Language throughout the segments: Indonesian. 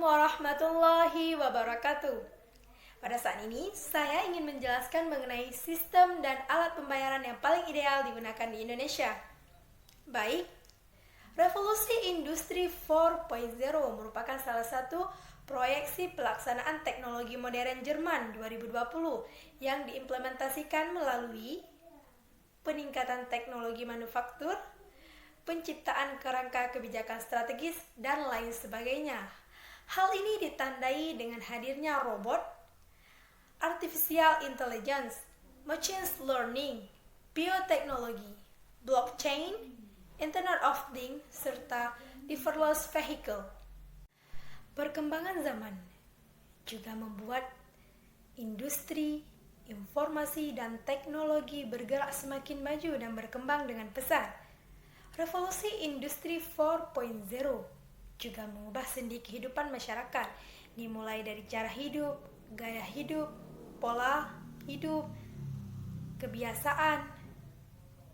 warahmatullahi wabarakatuh. Pada saat ini, saya ingin menjelaskan mengenai sistem dan alat pembayaran yang paling ideal digunakan di Indonesia. Baik, Revolusi Industri 4.0 merupakan salah satu proyeksi pelaksanaan teknologi modern Jerman 2020 yang diimplementasikan melalui peningkatan teknologi manufaktur, penciptaan kerangka kebijakan strategis, dan lain sebagainya. Hal ini ditandai dengan hadirnya robot, artificial intelligence, machine learning, bioteknologi, blockchain, Internet of Things, serta driverless vehicle. Perkembangan zaman juga membuat industri, informasi, dan teknologi bergerak semakin maju dan berkembang dengan pesat. Revolusi Industri 4.0 juga mengubah sendi kehidupan masyarakat, dimulai dari cara hidup, gaya hidup, pola hidup, kebiasaan,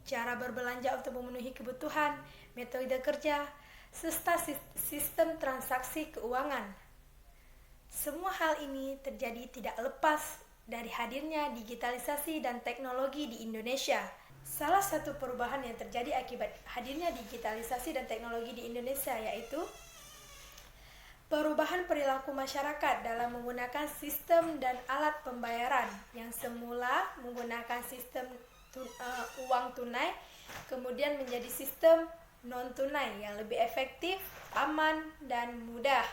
cara berbelanja untuk memenuhi kebutuhan, metode kerja, serta sistem transaksi keuangan. Semua hal ini terjadi tidak lepas dari hadirnya digitalisasi dan teknologi di Indonesia. Salah satu perubahan yang terjadi akibat hadirnya digitalisasi dan teknologi di Indonesia yaitu perubahan perilaku masyarakat dalam menggunakan sistem dan alat pembayaran yang semula menggunakan sistem uang tunai, kemudian menjadi sistem non-tunai yang lebih efektif, aman, dan mudah.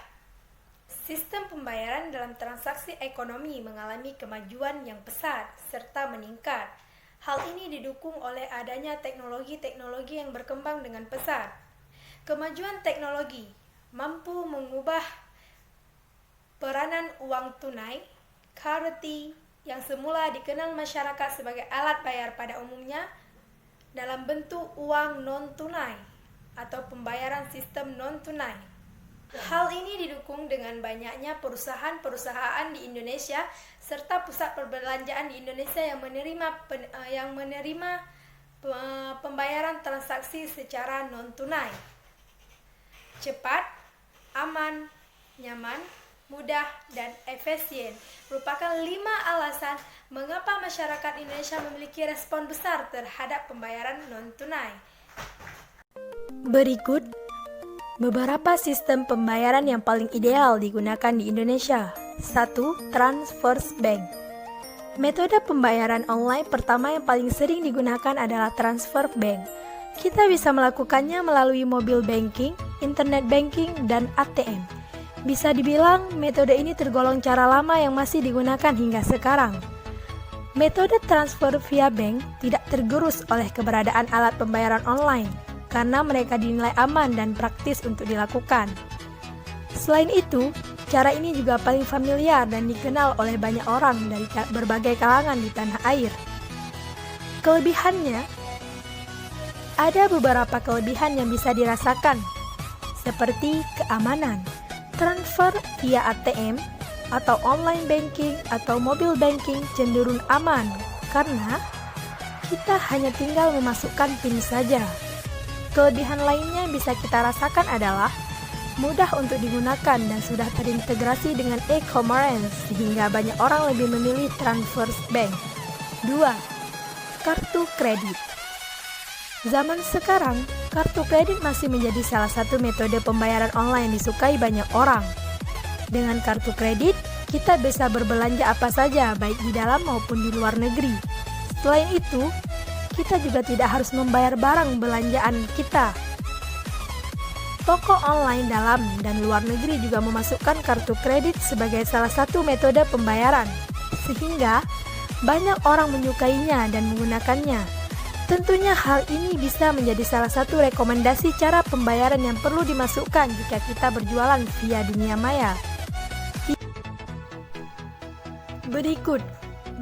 Sistem pembayaran dalam transaksi ekonomi mengalami kemajuan yang pesat serta meningkat. Hal ini didukung oleh adanya teknologi-teknologi yang berkembang dengan pesat. Kemajuan teknologi mampu mengubah peranan uang tunai, currency, yang semula dikenal masyarakat sebagai alat bayar pada umumnya dalam bentuk uang non-tunai atau pembayaran sistem non-tunai. Hal ini didukung dengan banyaknya perusahaan-perusahaan di Indonesia serta pusat perbelanjaan di Indonesia yang menerima pembayaran transaksi secara non-tunai. Cepat, aman, nyaman, mudah, dan efisien merupakan 5 alasan mengapa masyarakat Indonesia memiliki respon besar terhadap pembayaran non-tunai. Berikut beberapa sistem pembayaran yang paling ideal digunakan di Indonesia. 1. Transfers Bank. Metode pembayaran online pertama yang paling sering digunakan adalah transfer bank. Kita bisa melakukannya melalui mobile banking, internet banking, dan ATM. Bisa dibilang metode ini tergolong cara lama yang masih digunakan hingga sekarang. Metode transfer via bank tidak tergerus oleh keberadaan alat pembayaran online karena mereka dinilai aman dan praktis untuk dilakukan. Selain itu, cara ini juga paling familiar dan dikenal oleh banyak orang dari berbagai kalangan di tanah air. Kelebihannya, ada beberapa kelebihan yang bisa dirasakan, seperti keamanan. Transfer via ATM atau online banking atau mobile banking cenderung aman karena kita hanya tinggal memasukkan PIN saja. Kelebihan lainnya yang bisa kita rasakan adalah mudah untuk digunakan dan sudah terintegrasi dengan e-commerce sehingga banyak orang lebih memilih transfer bank. 2. Kartu kredit. Zaman sekarang, kartu kredit masih menjadi salah satu metode pembayaran online yang disukai banyak orang. Dengan kartu kredit, kita bisa berbelanja apa saja, baik di dalam maupun di luar negeri. Selain itu, kita juga tidak harus membayar barang belanjaan kita. Toko online dalam dan luar negeri juga memasukkan kartu kredit sebagai salah satu metode pembayaran, sehingga banyak orang menyukainya dan menggunakannya. Tentunya hal ini bisa menjadi salah satu rekomendasi cara pembayaran yang perlu dimasukkan jika kita berjualan via dunia maya. Berikut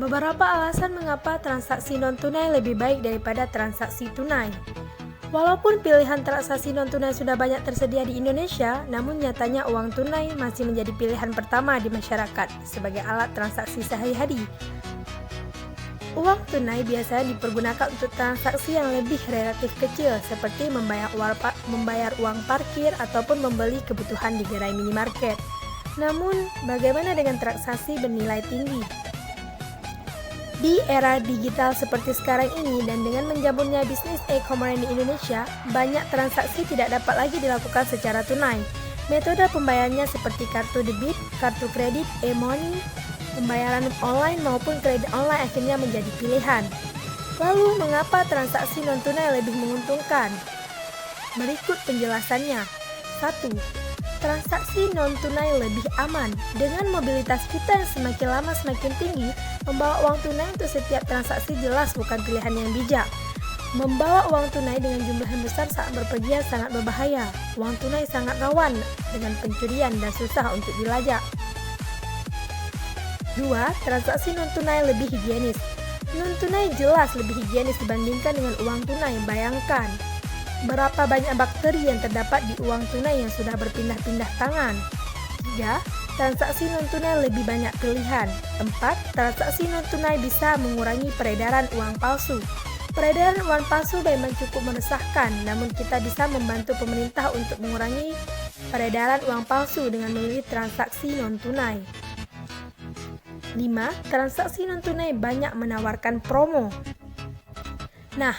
beberapa alasan mengapa transaksi non-tunai lebih baik daripada transaksi tunai. Walaupun pilihan transaksi non-tunai sudah banyak tersedia di Indonesia, namun nyatanya uang tunai masih menjadi pilihan pertama di masyarakat sebagai alat transaksi sehari-hari. Uang tunai biasanya dipergunakan untuk transaksi yang lebih relatif kecil seperti membayar uang parkir ataupun membeli kebutuhan di gerai minimarket. Namun, bagaimana dengan transaksi bernilai tinggi? Di era digital seperti sekarang ini dan dengan menjamurnya bisnis e-commerce di Indonesia, banyak transaksi tidak dapat lagi dilakukan secara tunai. Metode pembayarannya seperti kartu debit, kartu kredit, e-money, pembayaran online maupun kredit online akhirnya menjadi pilihan. Lalu, mengapa transaksi non-tunai lebih menguntungkan? Berikut penjelasannya. 1. Transaksi non-tunai lebih aman. Dengan mobilitas kita yang semakin lama semakin tinggi, membawa uang tunai untuk setiap transaksi jelas bukan pilihan yang bijak. Membawa uang tunai dengan jumlah yang besar saat berpergian sangat berbahaya. Uang tunai sangat rawan dengan pencurian dan susah untuk dilacak. 2. Transaksi non-tunai lebih higienis. Non-tunai jelas lebih higienis dibandingkan dengan uang tunai. Bayangkan berapa banyak bakteri yang terdapat di uang tunai yang sudah berpindah-pindah tangan. 3. Transaksi non-tunai lebih banyak pilihan. 4. Transaksi non-tunai bisa mengurangi peredaran uang palsu. Peredaran uang palsu memang cukup meresahkan, namun kita bisa membantu pemerintah untuk mengurangi peredaran uang palsu dengan memilih transaksi non-tunai. 5. Transaksi non-tunai banyak menawarkan promo. Nah,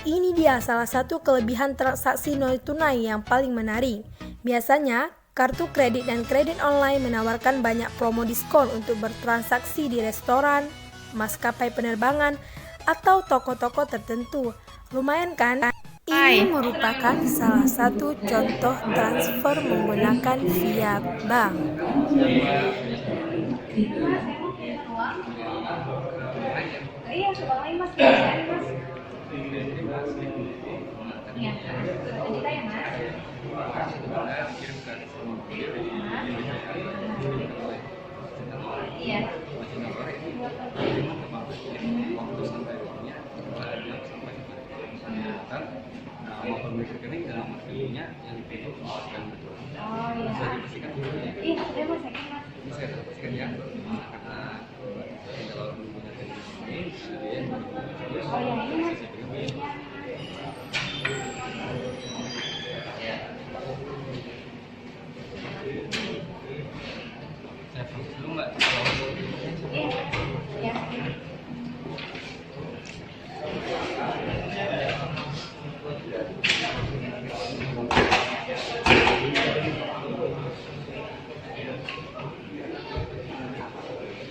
ini dia salah satu kelebihan transaksi non-tunai yang paling menarik. Biasanya, kartu kredit dan kredit online menawarkan banyak promo diskon untuk bertransaksi di restoran, maskapai penerbangan, atau toko-toko tertentu. Lumayan kan? Ini merupakan salah satu contoh transfer menggunakan via bank. Iya, coba lain mas, mas. Iya, kita ya mas. Iya. Oh iya. Iya, sudah mas, saya kan mas. Oh ya, ini mas. Saya proses dulu mbak. Iya.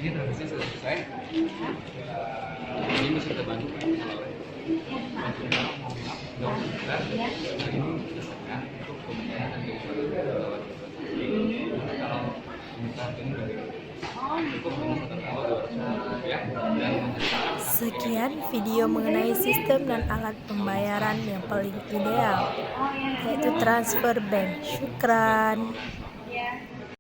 Ini transisi sudah selesai. Ini masih kita bantu kan? Dok, kita ini disediakan untuk pembayaran dari lewat kalau minta ini dari cukup hanya $1 ya. Sekian video mengenai sistem dan alat pembayaran yang paling ideal, yaitu transfer bank. Syukran.